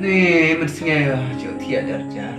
Nih, mesinnya ya, jauh tiada jar.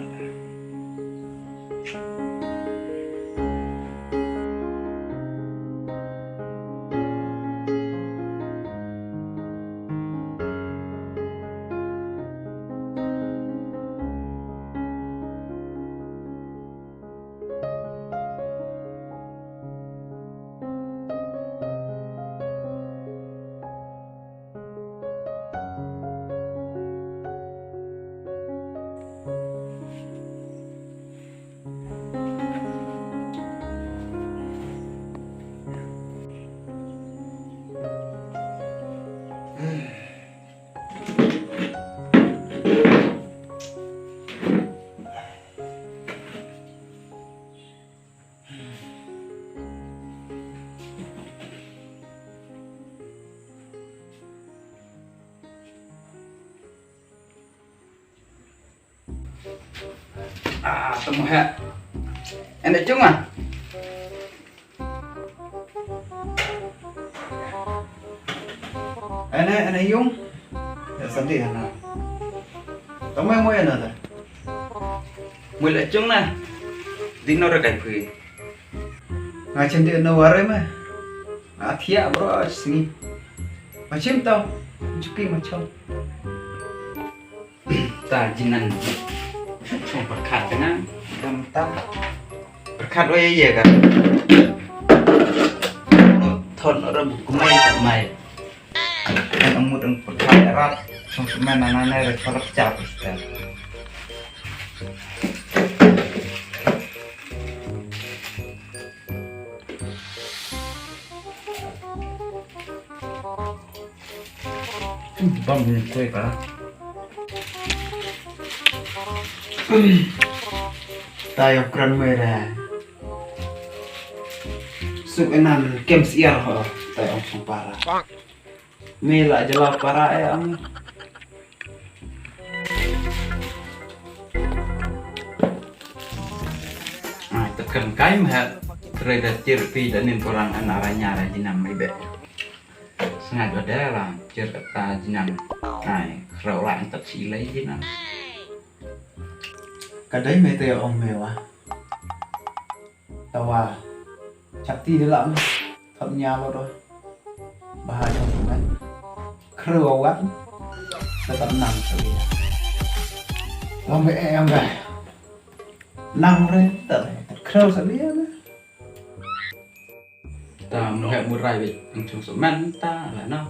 Temu ya. Enak cuma. Enak yung. Ya sedih anak. Temu yang mau ya nada. Mulai cung na. Dino ra kai pui. Ngacem dia no ware mah. Athia bro sini. Macam tau. Juki macam. Tajinan. Berkat dengan gampang berkat oh iya kan thon orang buku mai tak mai yang mudeng berkat erat konsumen anane rekor cap kan bom kue kan tayo kran merah sukenan kem siar ho tayo ang para mela jela para yang tekan kai mah tereda cirpi dan orang anaranya rajinam ibe sengaja dalam cerita jinam ai raulah entek silai jinam kadai mete ông mèo à tao à chặt ti đi lắm thậm nhà vào rồi bà hai trong tụi mình khờ quá là tận nằm rồi ông mẹ em gầy nằm rồi tận khờ sẽ biết ta một hệ một rai bị trong số men ta là nó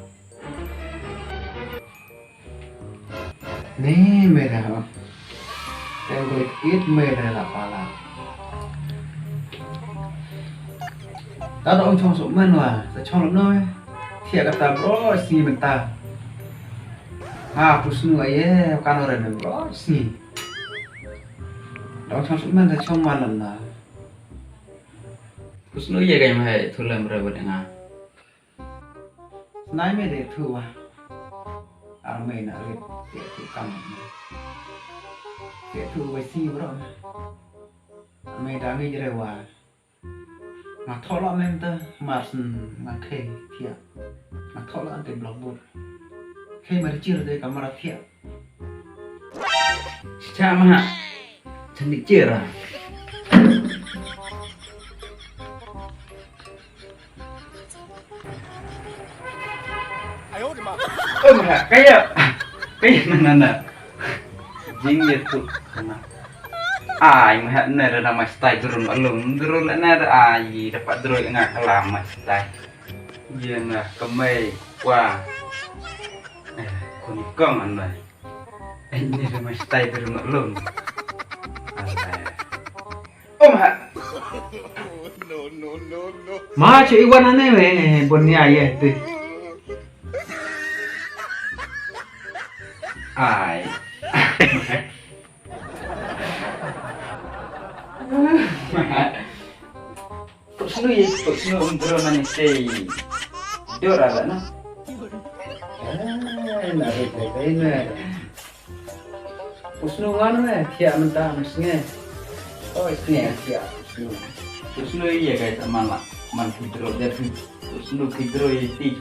nè mẹ là yang kulit merah lah pala. Tao ông trong số men mà, sẽ cho nó nơi. Thiệt kata bro si bentar. Pusnu aye kan orang bro si. Ông trong số men sẽ cho mana lah. Pusnu ye kayak mah thulam berapa dengan. Nai me de thu ah. Arme na rit tu kam. Kẻ thử với si bro mày đã nghĩ rồiว่าmà thọ lọ men ta mà khe thiệt mà thọ lọ anh blog bút khe mà chưa được kamera thiệt cha mà chân đi chưa à mà cái nè jinggir tuh mah ner nama stay turun alum turun ner dapat turun ngak lama stay iya nah kemei wah kunikong anda ini nama stay turun alum mah ma cik Iwan aneh weh bonnya ayah tuh Pusnu untuk mana stay dor ada na nah Pusnu mana tiap mentah mesnya oh ini tiap Pusnu iya kayak teman lah man hidro jadi Pusnu hidro itu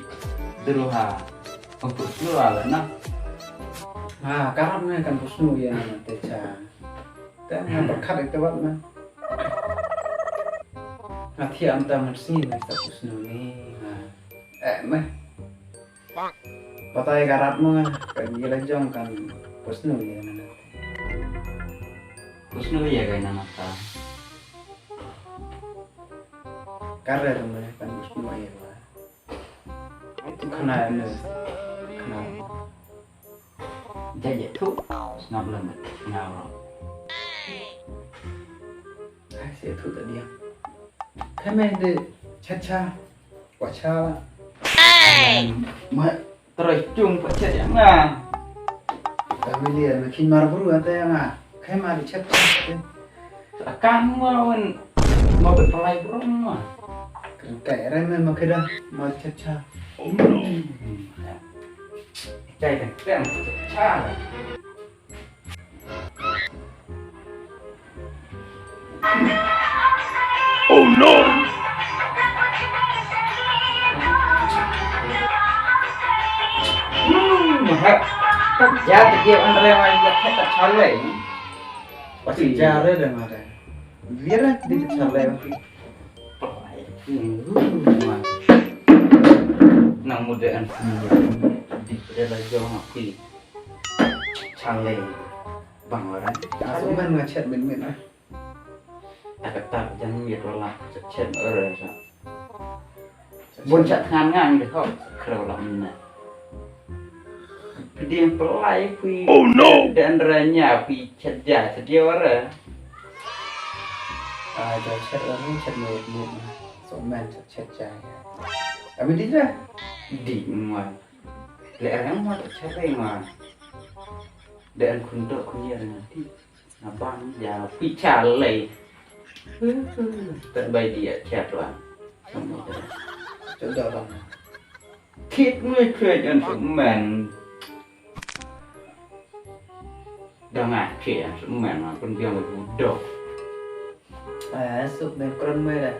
Pusnu ada na karena kan pusnu ya nanti ca. Dan berkat itu buat mah. Nanti anta mersih nanti pusnu ni. Mah. Patai karap mah kan gila jong kan pusnu ya nanti. Pusnu ya kayak nama ta. Karena rumah kan pusnu ya lah. Itu kena ini. Kena. Jadi tu ngap lemah ngap. Sẽ thử tại điểm thế mày để cha cha quả cha Mà terus chung pak chat yang ah. kami lihat makin marah buru ada yang kayak mah di chat Akan mau berpelai burung mah. kayak remeh mah kira mau chat cha Cai kan keren cha. Oh no! Mahal. Ya dia andre mai ya kita chale. pasti jare dah mah biar lah di chat lagi Nang mudaan di pada jong api. Chale. Bang orang. langsung kan ngechat min-min lah Tak jangan gitu lah. Chat orang sa. Bun chat ngan deh kau kerau lah mina. Dia pelai pi. Oh no! Dan ranya pi chat dia orang. cho chat lagi chat min số men chat cha kami đi ra Di ngoài. Lẽ rằng mà chat đây mà. Để anh kun đợi kun nhớ nanti. Nabang ya pi chale. Tận bay dia chat lah. Semua tu. chỗ đó rồi คิดไม่เคยจนสมแมนดังอ่ะเขียนสมแมนมาคนเดียวมันดอก sụp đến con mê này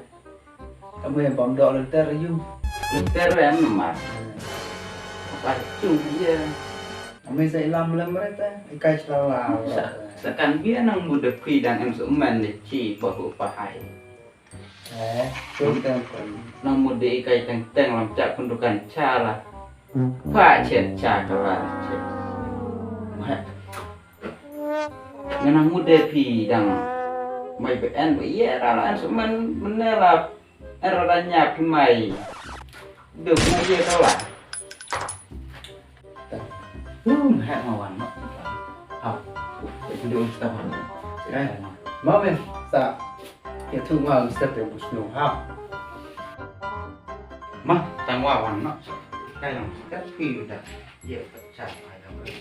kami bom đỏ lên ter dung แต่แรงมาไปจุ่มเยอะ kami say lam mereka ikai selalu สักการเบี้ยนังบุดพีดังเอ็มสมแมนเนี่ยชีปะหุปะหาย chúng ta còn นังมุดไกแต่งลำจากคนดูกันชาละผ้าเช็ดชากระว่าเช็ดนังมุดพีดังไม่ไปแอนไปเยอะละอันสมมันเนี่ยละอันระดับพี่ใหม่เดือดไม่เยอะเท่าไหร่แค่มาวันเนาะครับไปดูสตาร์ mau bên sa hiện thu mà sẽ được một số ha มาแต่ว่าวันเนาะใกล้หลังก็พี่ดับเยอะกับชาไปแล้วเลย